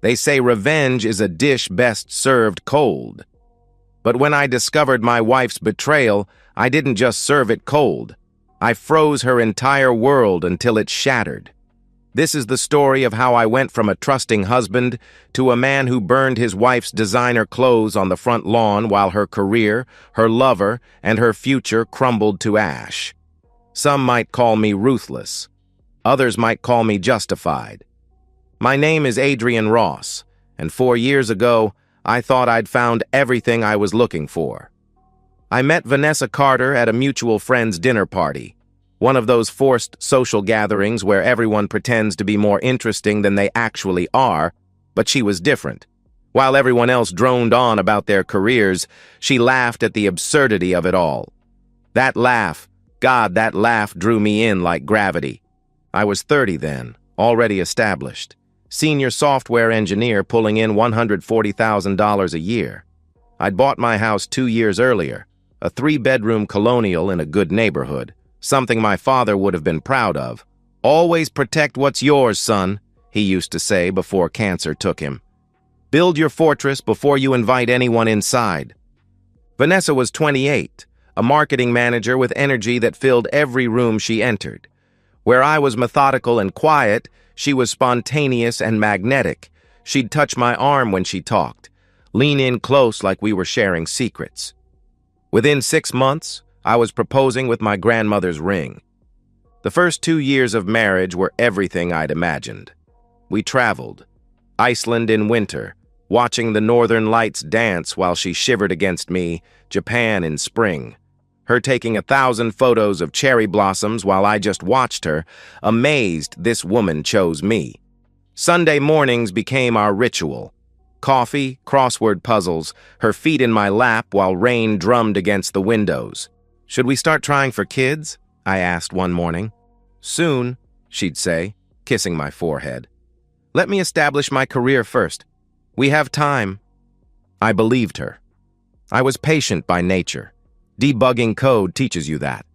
They say revenge is a dish best served cold. But when I discovered my wife's betrayal, I didn't just serve it cold. I froze her entire world until it shattered. This is the story of how I went from a trusting husband to a man who burned his wife's designer clothes on the front lawn while her career, her lover, and her future crumbled to ash. Some might call me ruthless. Others might call me justified. My name is Adrian Ross, and 4 years ago, I thought I'd found everything I was looking for. I met Vanessa Carter at a mutual friend's dinner party, one of those forced social gatherings where everyone pretends to be more interesting than they actually are, but she was different. While everyone else droned on about their careers, she laughed at the absurdity of it all. That laugh drew me in like gravity. I was 30 then, already established. Senior software engineer pulling in $140,000 a year. I'd bought my house 2 years earlier, a 3-bedroom colonial in a good neighborhood, something my father would have been proud of. Always protect what's yours, son, he used to say before cancer took him. Build your fortress before you invite anyone inside. Vanessa was 28, a marketing manager with energy that filled every room she entered. Where I was methodical and quiet, she was spontaneous and magnetic. She'd touch my arm when she talked, lean in close like we were sharing secrets. Within 6 months, I was proposing with my grandmother's ring. The first 2 years of marriage were everything I'd imagined. We traveled. Iceland in winter, watching the northern lights dance while she shivered against me, Japan in spring. Her taking 1,000 photos of cherry blossoms while I just watched her, amazed this woman chose me. Sunday mornings became our ritual. Coffee, crossword puzzles, her feet in my lap while rain drummed against the windows. Should we start trying for kids? I asked one morning. Soon, she'd say, kissing my forehead. Let me establish my career first. We have time. I believed her. I was patient by nature. Debugging code teaches you that.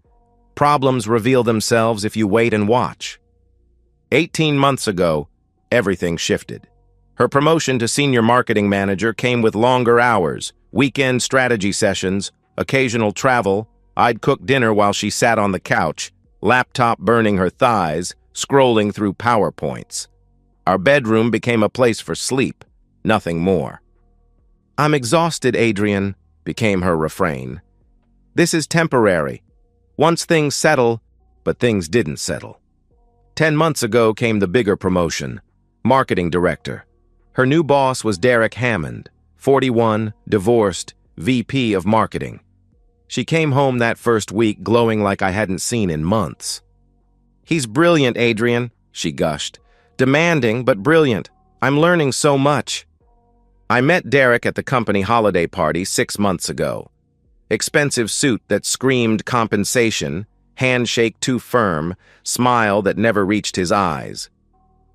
Problems reveal themselves if you wait and watch. 18 months ago, everything shifted. Her promotion to senior marketing manager came with longer hours, weekend strategy sessions, occasional travel. I'd cook dinner while she sat on the couch, laptop burning her thighs, scrolling through PowerPoints. Our bedroom became a place for sleep, nothing more. I'm exhausted, Adrian, became her refrain. This is temporary. Once things settle, but things didn't settle. 10 months ago came the bigger promotion, marketing director. Her new boss was Derek Hammond, 41, divorced, VP of marketing. She came home that first week glowing like I hadn't seen in months. He's brilliant, Adrian, she gushed. Demanding, but brilliant. I'm learning so much. I met Derek at the company holiday party 6 months ago. Expensive suit that screamed compensation, handshake too firm, smile that never reached his eyes.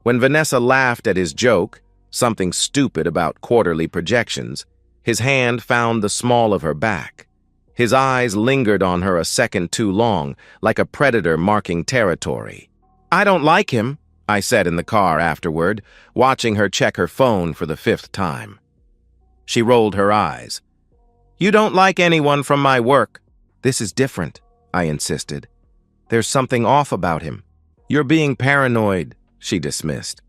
When Vanessa laughed at his joke, something stupid about quarterly projections, his hand found the small of her back. His eyes lingered on her a second too long, like a predator marking territory. I don't like him, I said in the car afterward, watching her check her phone for the 5th time. She rolled her eyes. You don't like anyone from my work. This is different, I insisted. There's something off about him. You're being paranoid, she dismissed.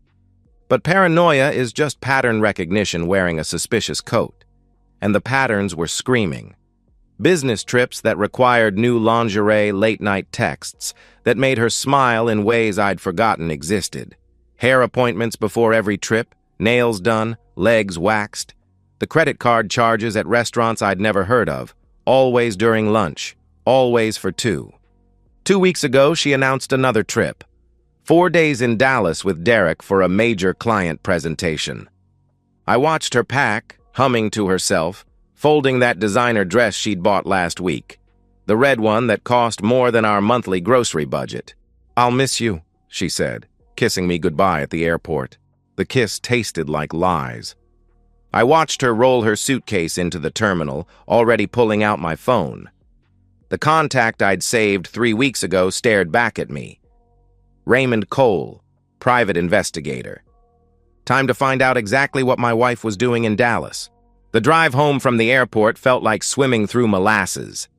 But paranoia is just pattern recognition wearing a suspicious coat. And the patterns were screaming. Business trips that required new lingerie late-night texts that made her smile in ways I'd forgotten existed. Hair appointments before every trip, nails done, legs waxed. The credit card charges at restaurants I'd never heard of, always during lunch, always for 2. 2 weeks ago, she announced another trip. 4 days in Dallas with Derek for a major client presentation. I watched her pack, humming to herself, folding that designer dress she'd bought last week, the red one that cost more than our monthly grocery budget. I'll miss you, she said, kissing me goodbye at the airport. The kiss tasted like lies. I watched her roll her suitcase into the terminal, already pulling out my phone. The contact I'd saved 3 weeks ago stared back at me. Raymond Cole, private investigator. Time to find out exactly what my wife was doing in Dallas. The drive home from the airport felt like swimming through molasses.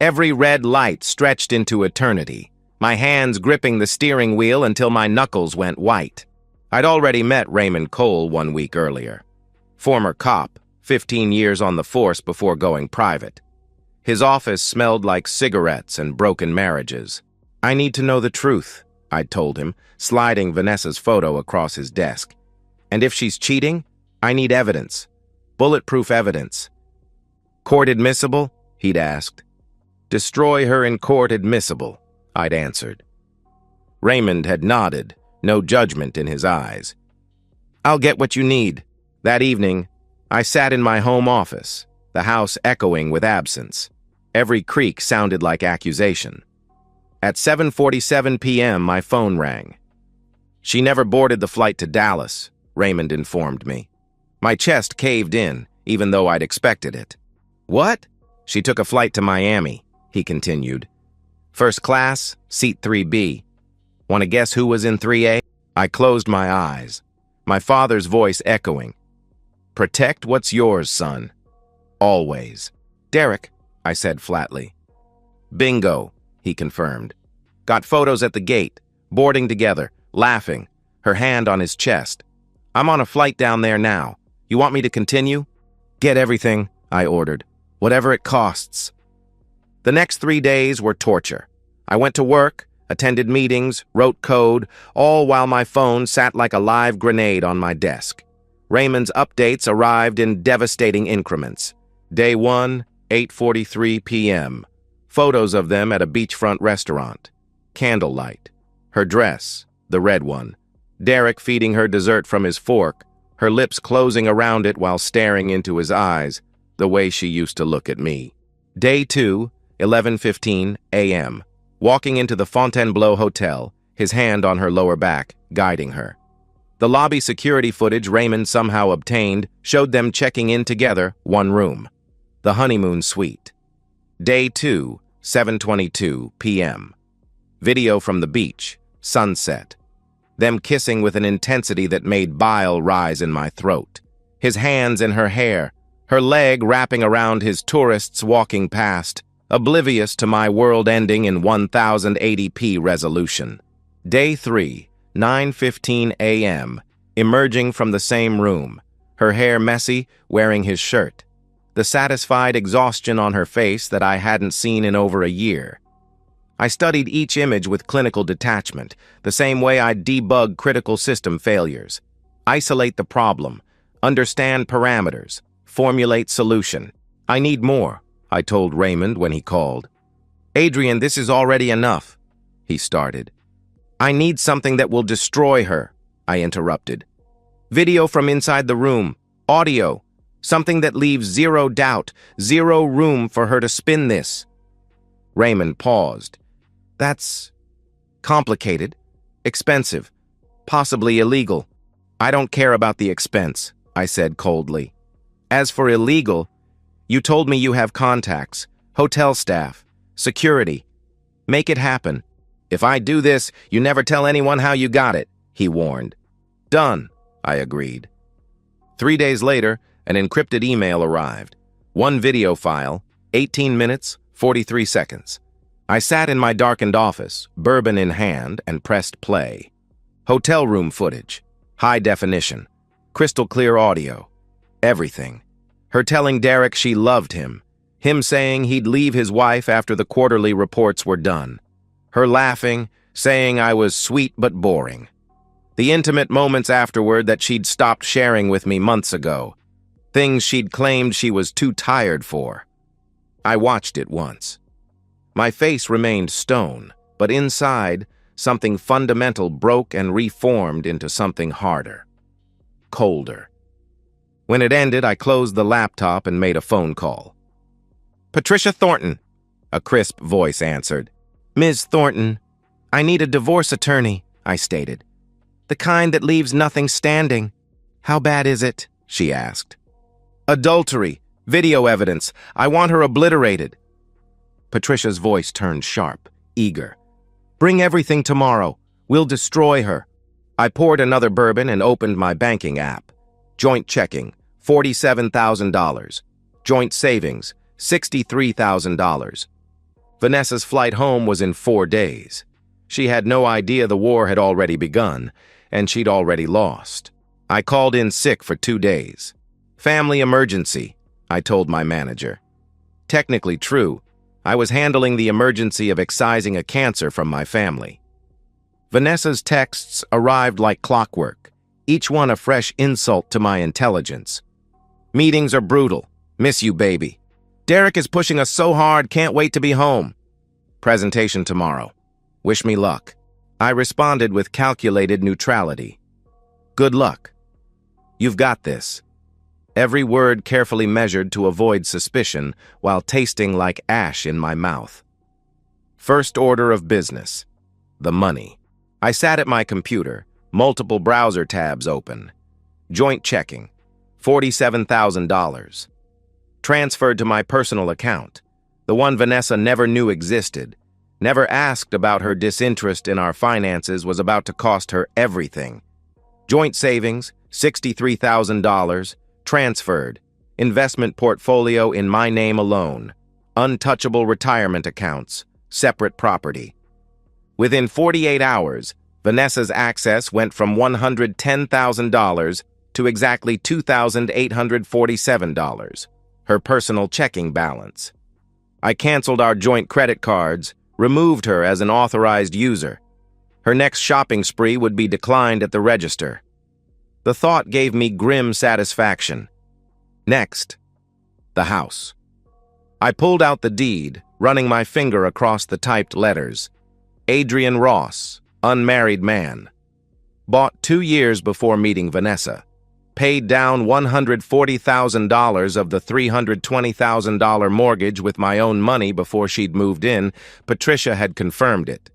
Every red light stretched into eternity, my hands gripping the steering wheel until my knuckles went white. I'd already met Raymond Cole 1 week earlier. Former cop, 15 years on the force before going private. His office smelled like cigarettes and broken marriages. "I need to know the truth," I'd told him, sliding Vanessa's photo across his desk. "And if she's cheating, I need evidence. Bulletproof evidence." "Court admissible?" he'd asked. "Destroy her in court admissible," I'd answered. Raymond had nodded, no judgment in his eyes. "I'll get what you need." That evening, I sat in my home office, the house echoing with absence. Every creak sounded like accusation. At 7:47 p.m., my phone rang. "She never boarded the flight to Dallas," Raymond informed me. My chest caved in, even though I'd expected it. "What?" "She took a flight to Miami," he continued. "First class, seat 3B. Want to guess who was in 3A? I closed my eyes, my father's voice echoing. "Protect what's yours, son. Always." "Derek," I said flatly. "Bingo," he confirmed. "Got photos at the gate, boarding together, laughing, her hand on his chest. I'm on a flight down there now. You want me to continue?" "Get everything," I ordered. "Whatever it costs." The next 3 days were torture. I went to work, attended meetings, wrote code, all while my phone sat like a live grenade on my desk. Raymond's updates arrived in devastating increments. Day 1, 8:43 p.m. Photos of them at a beachfront restaurant. Candlelight. Her dress, the red one. Derek feeding her dessert from his fork, her lips closing around it while staring into his eyes, the way she used to look at me. Day 2, 11:15 a.m. Walking into the Fontainebleau Hotel, his hand on her lower back, guiding her. The lobby security footage Raymond somehow obtained showed them checking in together, one room. The honeymoon suite. Day 2, 7:22 p.m. Video from the beach, sunset. Them kissing with an intensity that made bile rise in my throat. His hands in her hair, her leg wrapping around his tourists walking past, oblivious to my world ending in 1080p resolution. Day 3, 9:15 a.m., emerging from the same room, her hair messy, wearing his shirt. The satisfied exhaustion on her face that I hadn't seen in over a year. I studied each image with clinical detachment, the same way I'd debug critical system failures. Isolate the problem, understand parameters, formulate solution. "I need more," I told Raymond when he called. "Adrian, this is already enough," he started. "I need something that will destroy her," I interrupted. "Video from inside the room, audio, something that leaves zero doubt, zero room for her to spin this." Raymond paused. "That's complicated, expensive, possibly illegal." "I don't care about the expense," I said coldly. "As for illegal, you told me you have contacts, hotel staff, security. Make it happen. If I do this, you never tell anyone how you got it," he warned. "Done," I agreed. 3 days later, an encrypted email arrived. One video file, 18 minutes, 43 seconds. I sat in my darkened office, bourbon in hand, and pressed play. Hotel room footage, high definition, crystal clear audio, everything. Her telling Derek she loved him saying he'd leave his wife after the quarterly reports were done. Her laughing, saying I was sweet but boring. The intimate moments afterward that she'd stopped sharing with me months ago. Things she'd claimed she was too tired for. I watched it once. My face remained stone, but inside, something fundamental broke and reformed into something harder. Colder. When it ended, I closed the laptop and made a phone call. "Patricia Thornton," a crisp voice answered. "Ms. Thornton, I need a divorce attorney," I stated. "The kind that leaves nothing standing." "How bad is it?" she asked. "Adultery, video evidence. I want her obliterated." Patricia's voice turned sharp, eager. "Bring everything tomorrow. We'll destroy her." I poured another bourbon and opened my banking app. Joint checking, $47,000. Joint savings, $63,000. Vanessa's flight home was in 4 days. She had no idea the war had already begun, and she'd already lost. I called in sick for 2 days. Family emergency, I told my manager. Technically true. I was handling the emergency of excising a cancer from my family. Vanessa's texts arrived like clockwork, each one a fresh insult to my intelligence. Meetings are brutal. Miss you, baby. Derek is pushing us so hard, can't wait to be home. Presentation tomorrow. Wish me luck. I responded with calculated neutrality. Good luck. You've got this. Every word carefully measured to avoid suspicion while tasting like ash in my mouth. First order of business. The money. I sat at my computer, multiple browser tabs open. Joint checking, $47,000. Transferred to my personal account, the one Vanessa never knew existed, never asked about her disinterest in our finances was about to cost her everything. Joint savings, $63,000, transferred. Investment portfolio in my name alone. Untouchable retirement accounts, separate property. Within 48 hours, Vanessa's access went from $110,000 to exactly $2,847, her personal checking balance. I canceled our joint credit cards, removed her as an authorized user. Her next shopping spree would be declined at the register. The thought gave me grim satisfaction. Next, the house. I pulled out the deed, running my finger across the typed letters. Adrian Ross, unmarried man. Bought 2 years before meeting Vanessa. Paid down $140,000 of the $320,000 mortgage with my own money before she'd moved in. Patricia had confirmed it.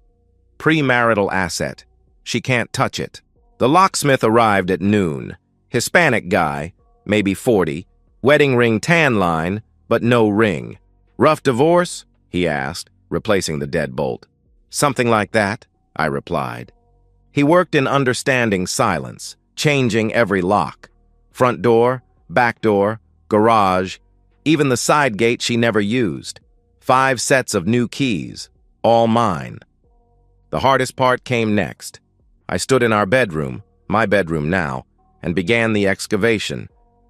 Premarital asset. She can't touch it. The locksmith arrived at noon. Hispanic guy, maybe 40. Wedding ring tan line, but no ring. Rough divorce? He asked, replacing the deadbolt. Something like that, I replied. He worked in understanding silence, changing every lock. Front door, back door, garage, even the side gate she never used. 5 sets of new keys, all mine. The hardest part came next. I stood in our bedroom, my bedroom now, and began the excavation.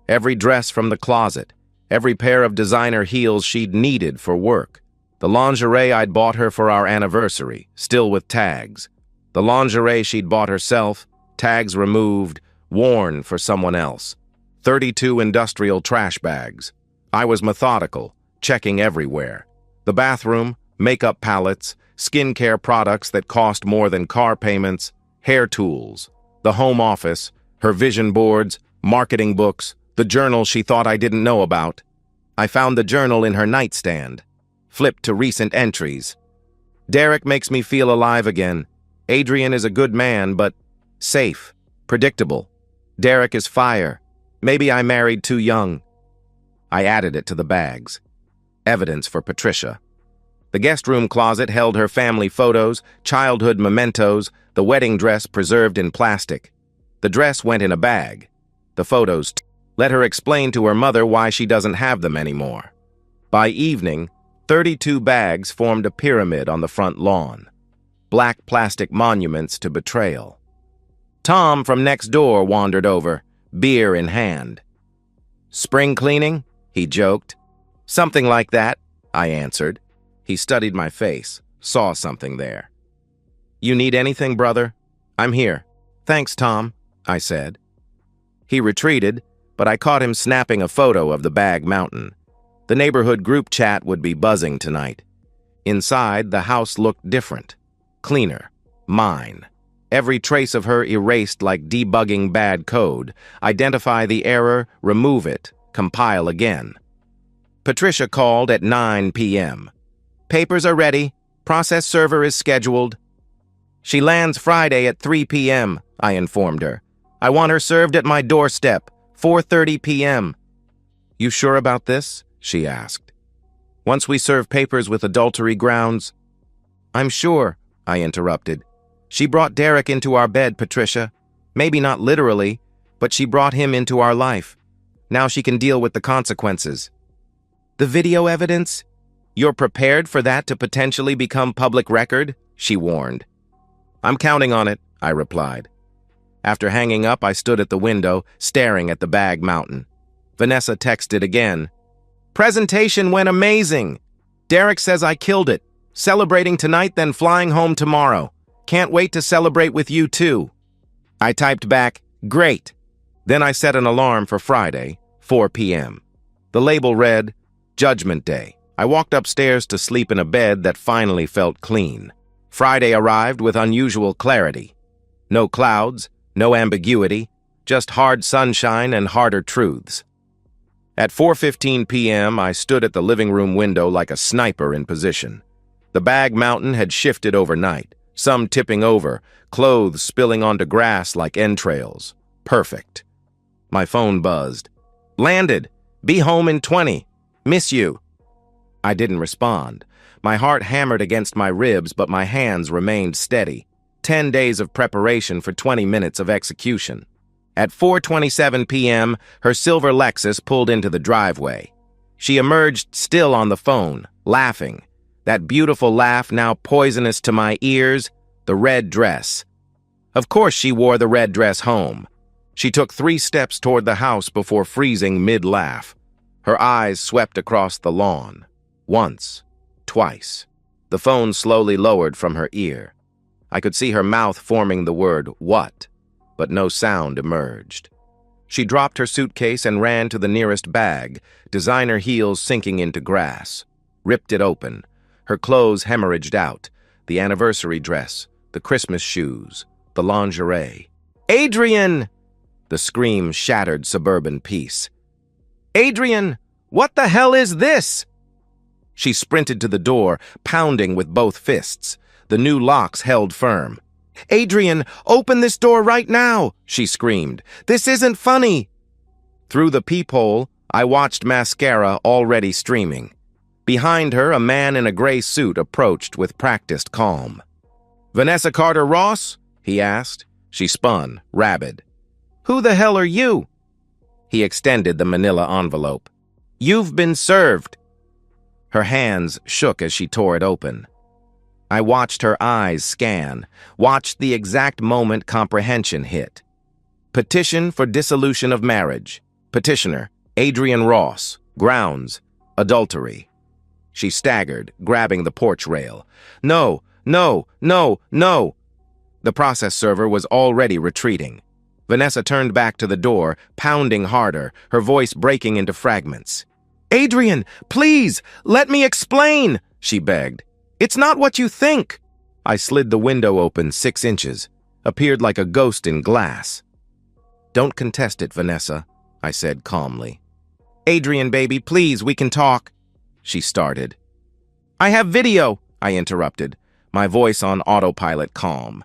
Every dress from the closet, every pair of designer heels she'd needed for work. The lingerie I'd bought her for our anniversary, still with tags. The lingerie she'd bought herself, tags removed, worn for someone else. 32 industrial trash bags. I was methodical, checking everywhere. The bathroom, makeup palettes, skincare products that cost more than car payments, hair tools. The home office, her vision boards, marketing books, the journal she thought I didn't know about. I found the journal in her nightstand. Flipped to recent entries. Derek makes me feel alive again. Adrian is a good man, but safe, predictable. Derek is fire. Maybe I married too young. I added it to the bags. Evidence for Patricia. The guest room closet held her family photos, childhood mementos, the wedding dress preserved in plastic. The dress went in a bag. The photos let her explain to her mother why she doesn't have them anymore. By evening, 32 bags formed a pyramid on the front lawn. Black plastic monuments to betrayal. Tom from next door wandered over, beer in hand. "Spring cleaning?" he joked. "Something like that," I answered. He studied my face, saw something there. "You need anything, brother? I'm here." "Thanks, Tom," I said. He retreated, but I caught him snapping a photo of the bag mountain. The neighborhood group chat would be buzzing tonight. Inside, the house looked different. Cleaner. Mine. Every trace of her erased like debugging bad code. Identify the error, remove it, compile again. Patricia called at 9 p.m. "Papers are ready. Process server is scheduled." "She lands Friday at 3 p.m., I informed her. "I want her served at my doorstep, 4:30 p.m. "You sure about this?" she asked. "Once we serve papers with adultery grounds?" "I'm sure," I interrupted. "She brought Derek into our bed, Patricia. Maybe not literally, but she brought him into our life. Now she can deal with the consequences. The video evidence? You're prepared for that to potentially become public record? She warned. I'm counting on it, I replied. After hanging up, I stood at the window, staring at the bag mountain. Vanessa texted again. Presentation went amazing. Derek says I killed it. Celebrating tonight, then flying home tomorrow. Can't wait to celebrate with you too. I typed back, great. Then I set an alarm for Friday, 4 p.m. The label read, Judgment Day. I walked upstairs to sleep in a bed that finally felt clean. Friday arrived with unusual clarity. No clouds, no ambiguity, just hard sunshine and harder truths. At 4:15 p.m., I stood at the living room window like a sniper in position. The bag mountain had shifted overnight, some tipping over, clothes spilling onto grass like entrails. Perfect. My phone buzzed. Landed. Be home in 20. Miss you. I didn't respond. My heart hammered against my ribs, but my hands remained steady. 10 days of preparation for 20 minutes of execution. At 4:27 p.m., her silver Lexus pulled into the driveway. She emerged still on the phone, laughing. That beautiful laugh now poisonous to my ears, the red dress. Of course she wore the red dress home. She took 3 steps toward the house before freezing mid-laugh. Her eyes swept across the lawn. Once, twice. The phone slowly lowered from her ear. I could see her mouth forming the word, what, but no sound emerged. She dropped her suitcase and ran to the nearest bag, designer heels sinking into grass. Ripped it open. Her clothes hemorrhaged out. The anniversary dress, the Christmas shoes, the lingerie. Adrian! The scream shattered suburban peace. Adrian, what the hell is this? She sprinted to the door, pounding with both fists. The new locks held firm. Adrian, open this door right now, she screamed. This isn't funny. Through the peephole, I watched mascara already streaming. Behind her, a man in a gray suit approached with practiced calm. Vanessa Carter Ross? He asked. She spun, rabid. Who the hell are you? He extended the manila envelope. You've been served. Her hands shook as she tore it open. I watched her eyes scan, watched the exact moment comprehension hit. Petition for dissolution of marriage. Petitioner, Adrian Ross. Grounds, adultery. She staggered, grabbing the porch rail. No, no, no, no. The process server was already retreating. Vanessa turned back to the door, pounding harder, her voice breaking into fragments. Adrian, please, let me explain, she begged. It's not what you think. I slid the window open 6 inches, appeared like a ghost in glass. Don't contest it, Vanessa, I said calmly. Adrian, baby, please, we can talk, she started. I have video, I interrupted, my voice on autopilot calm.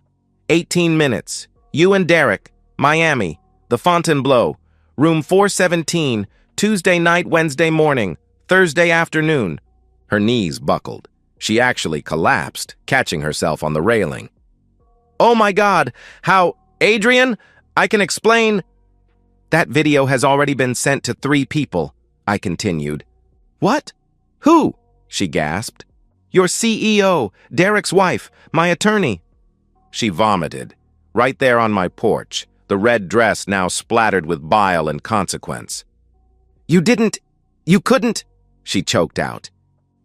18 minutes, you and Derek, Miami, the Fontainebleau, room 417, Tuesday night, Wednesday morning, Thursday afternoon. Her knees buckled. She actually collapsed, catching herself on the railing. Oh my God, how, Adrian, I can explain. That video has already been sent to 3 people, I continued. What? Who? She gasped. Your CEO, Derek's wife, my attorney. She vomited, right there on my porch, the red dress now splattered with bile and consequence. You couldn't, she choked out.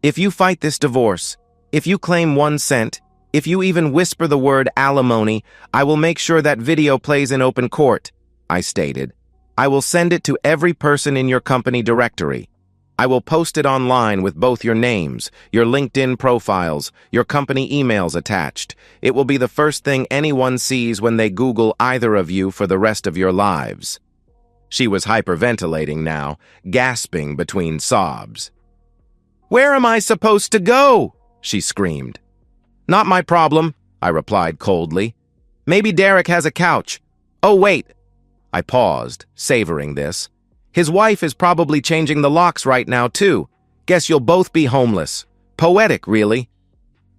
If you fight this divorce, if you claim 1 cent, if you even whisper the word alimony, I will make sure that video plays in open court, I stated. I will send it to every person in your company directory. I will post it online with both your names, your LinkedIn profiles, your company emails attached. It will be the first thing anyone sees when they Google either of you for the rest of your lives. She was hyperventilating now, gasping between sobs. Where am I supposed to go? She screamed. Not my problem, I replied coldly. Maybe Derek has a couch. Oh, wait. I paused, savoring this. His wife is probably changing the locks right now, too. Guess you'll both be homeless. Poetic, really.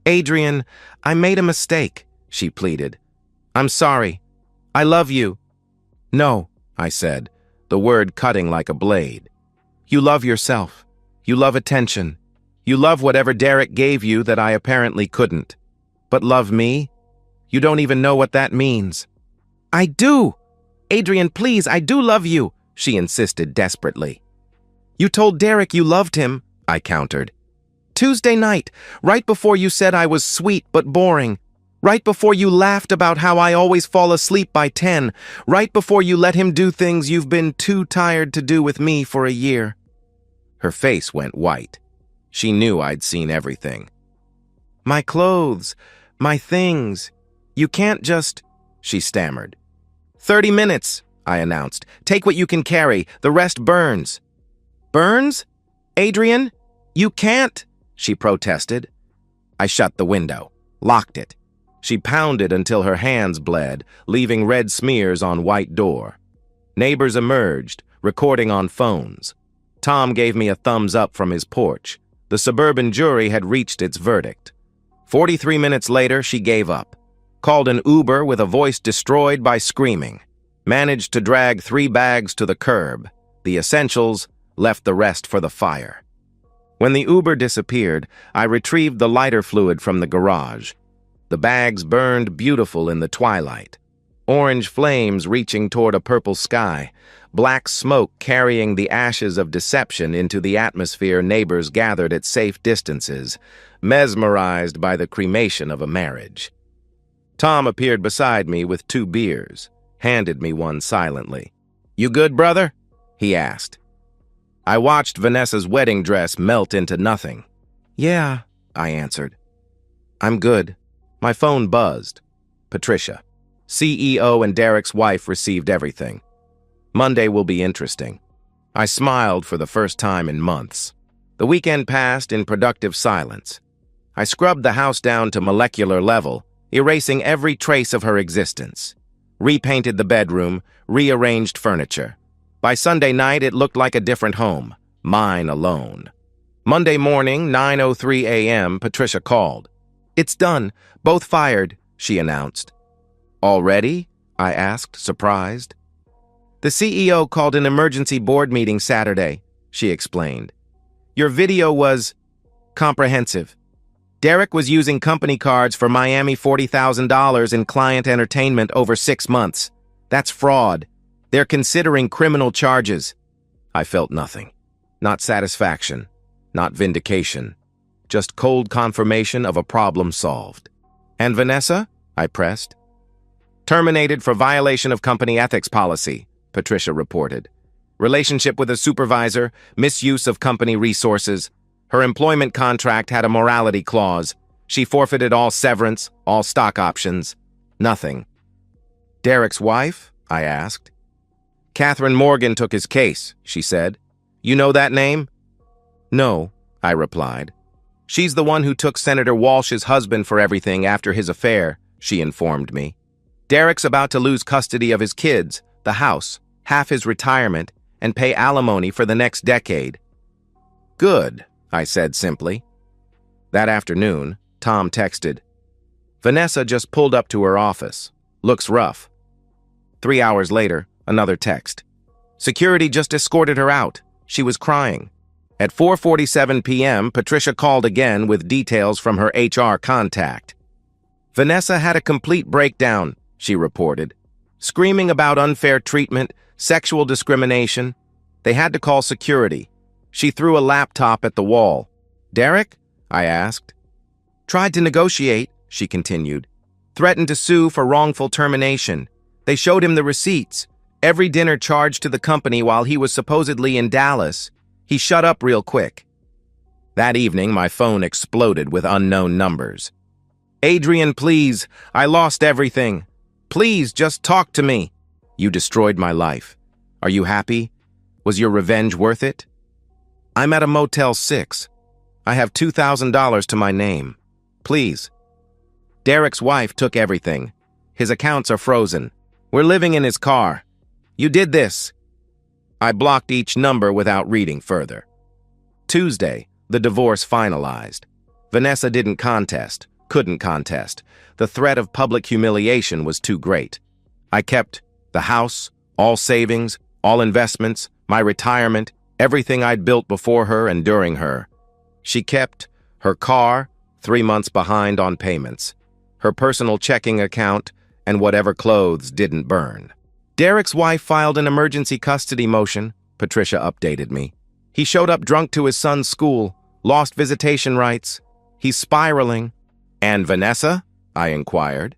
Adrian, I made a mistake, she pleaded. I'm sorry. I love you." "No," I said, the word cutting like a blade. "You love yourself. You love attention. You love whatever Derek gave you that I apparently couldn't. But love me? You don't even know what that means." "I do! Adrian, please, I do love you," she insisted desperately. "You told Derek you loved him," I countered. "Tuesday night, right before you said I was sweet but boring. Right before you laughed about how I always fall asleep by 10. Right before you let him do things you've been too tired to do with me for a year." Her face went white. She knew I'd seen everything. "My clothes, my things. You can't just—" she stammered. 30 minutes, I announced. "Take what you can carry. The rest burns." "Burns? Adrian? You can't," she protested. I shut the window, locked it. She pounded until her hands bled, leaving red smears on white door. Neighbors emerged, recording on phones. Tom gave me a thumbs up from his porch. The suburban jury had reached its verdict. 43 minutes later, she gave up. Called an Uber with a voice destroyed by screaming. Managed to drag 3 bags to the curb. The essentials, left the rest for the fire. When the Uber disappeared, I retrieved the lighter fluid from the garage. The bags burned beautiful in the twilight. Orange flames reaching toward a purple sky. Black smoke carrying the ashes of deception into the atmosphere. Neighbors gathered at safe distances, mesmerized by the cremation of a marriage. Tom appeared beside me with 2 beers, handed me one silently. "You good, brother?" he asked. I watched Vanessa's wedding dress melt into nothing. "Yeah," I answered. "I'm good." My phone buzzed. Patricia. CEO and Derek's wife received everything. Monday will be interesting. I smiled for the first time in months. The weekend passed in productive silence. I scrubbed the house down to molecular level, erasing every trace of her existence. Repainted the bedroom, rearranged furniture. By Sunday night, it looked like a different home, mine alone. Monday morning, 9:03 a.m., Patricia called. "It's done. Both fired," she announced. "Already?" I asked, surprised. "The CEO called an emergency board meeting Saturday," she explained. "Your video was comprehensive. Derek was using company cards for Miami $40,000 in client entertainment over 6 months. That's fraud. They're considering criminal charges." I felt nothing. Not satisfaction, not vindication. Just cold confirmation of a problem solved. "And Vanessa?" I pressed. "Terminated for violation of company ethics policy," Patricia reported. "Relationship with a supervisor, misuse of company resources. Her employment contract had a morality clause. She forfeited all severance, all stock options. Nothing." "Derek's wife?" I asked. "Catherine Morgan took his case," she said. "You know that name?" "No," I replied. "She's the one who took Senator Walsh's husband for everything after his affair," she informed me. "Derek's about to lose custody of his kids, the house, half his retirement, and pay alimony for the next decade." "Good," I said simply. That afternoon, Tom texted, "Vanessa just pulled up to her office. Looks rough." 3 hours later, another text. "Security just escorted her out. She was crying." At 4:47 p.m., Patricia called again with details from her HR contact. "Vanessa had a complete breakdown," she reported. "Screaming about unfair treatment, sexual discrimination. They had to call security. She threw a laptop at the wall." "Derek?" I asked. "Tried to negotiate," she continued. "Threatened to sue for wrongful termination. They showed him the receipts. Every dinner charged to the company while he was supposedly in Dallas. He shut up real quick." That evening, my phone exploded with unknown numbers. "Adrian, please. I lost everything. Please, just talk to me. You destroyed my life. Are you happy? Was your revenge worth it? I'm at a Motel 6. I have $2,000 to my name. Please." "Derek's wife took everything. His accounts are frozen. We're living in his car. You did this." I blocked each number without reading further. Tuesday, the divorce finalized. Vanessa didn't contest, couldn't contest. The threat of public humiliation was too great. I kept the house, all savings, all investments, my retirement, everything I'd built before her and during her. She kept her car, 3 months behind on payments, her personal checking account, and whatever clothes didn't burn. Derek's wife filed an emergency custody motion, Patricia updated me. He showed up drunk to his son's school, lost visitation rights. He's spiraling. And Vanessa? I inquired.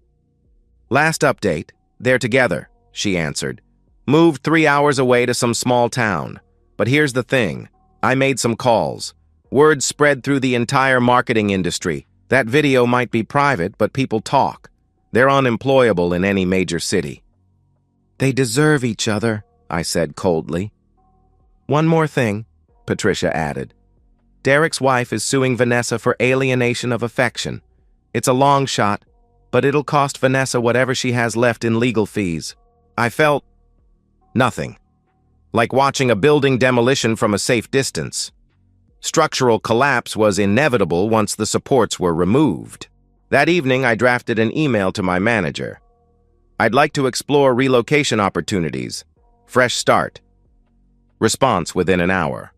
Last update, they're together, she answered. Moved 3 hours away to some small town. But here's the thing. I made some calls. Word spread through the entire marketing industry. That video might be private, but people talk. They're unemployable in any major city. They deserve each other, I said coldly. One more thing, Patricia added. Derek's wife is suing Vanessa for alienation of affection. It's a long shot, but it'll cost Vanessa whatever she has left in legal fees. I felt nothing. Like watching a building demolition from a safe distance. Structural collapse was inevitable once the supports were removed. That evening, I drafted an email to my manager. I'd like to explore relocation opportunities. Fresh start. Response within an hour.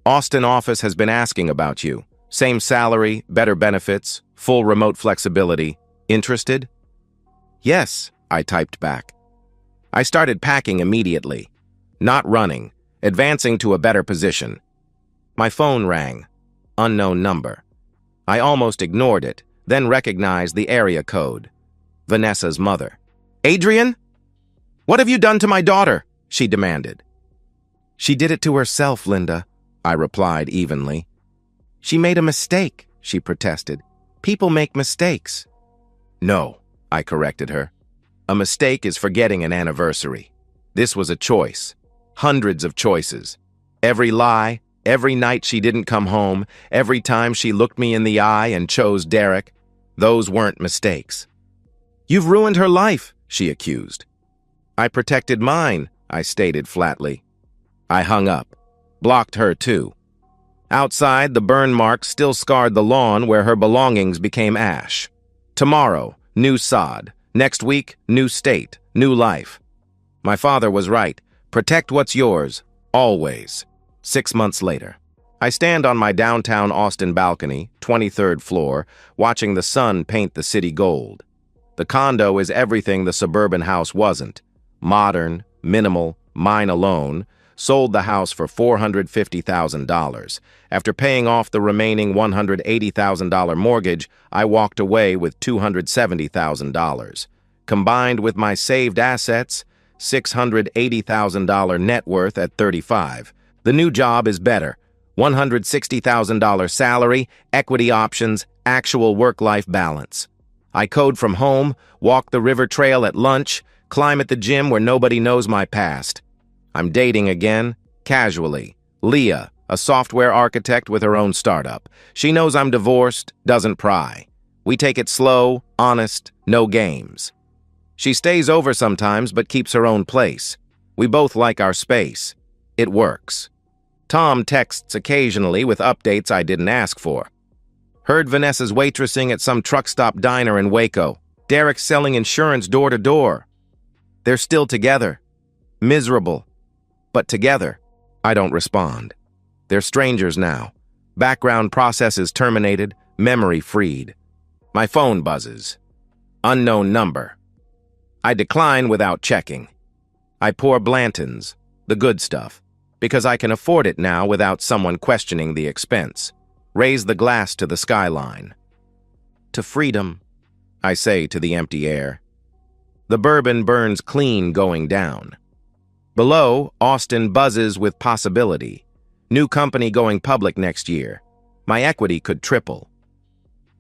Austin office has been asking about you. Same salary, better benefits, full remote flexibility. Interested? Yes, I typed back. I started packing immediately. Not running, advancing to a better position. My phone rang. Unknown number. I almost ignored it, then recognized the area code. Vanessa's mother. Adrian? What have you done to my daughter? She demanded. She did it to herself, Linda, I replied evenly. She made a mistake, she protested. People make mistakes. No, I corrected her. A mistake is forgetting an anniversary. This was a choice. Hundreds of choices. Every lie, every night she didn't come home, every time she looked me in the eye and chose Derek, those weren't mistakes. You've ruined her life, she accused. I protected mine, I stated flatly. I hung up. Blocked her too. Outside, the burn marks still scarred the lawn where her belongings became ash. Tomorrow, new sod. Next week, new state, new life. My father was right. Protect what's yours, always. 6 months later. I stand on my downtown Austin balcony, 23rd floor, watching the sun paint the city gold. The condo is everything the suburban house wasn't. Modern, minimal, mine alone. Sold the house for $450,000. After paying off the remaining $180,000 mortgage, I walked away with $270,000. Combined with my saved assets, $680,000 net worth at 35. The new job is better. $160,000 salary, equity options, actual work-life balance. I code from home, walk the river trail at lunch, climb at the gym where nobody knows my past. I'm dating again, casually. Leah, a software architect with her own startup. She knows I'm divorced, doesn't pry. We take it slow, honest, no games. She stays over sometimes but keeps her own place. We both like our space. It works. Tom texts occasionally with updates I didn't ask for. Heard Vanessa's waitressing at some truck stop diner in Waco. Derek's selling insurance door to door. They're still together. Miserable. But together. I don't respond. They're strangers now. Background processes terminated, memory freed. My phone buzzes. Unknown number. I decline without checking. I pour Blanton's, the good stuff, because I can afford it now without someone questioning the expense. Raise the glass to the skyline. To freedom, I say to the empty air. The bourbon burns clean going down. Below, Austin buzzes with possibility. New company going public next year. My equity could triple.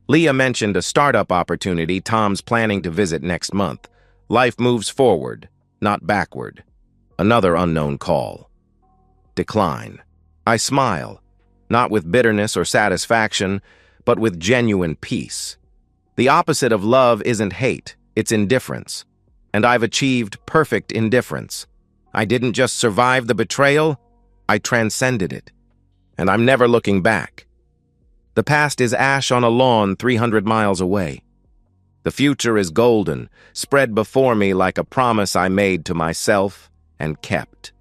Leah mentioned a startup opportunity Tom's planning to visit next month. Life moves forward, not backward. Another unknown call. Decline. I smile, not with bitterness or satisfaction, but with genuine peace. The opposite of love isn't hate, it's indifference. And I've achieved perfect indifference. I didn't just survive the betrayal, I transcended it. And I'm never looking back. The past is ash on a lawn 300 miles away. The future is golden, spread before me like a promise I made to myself and kept.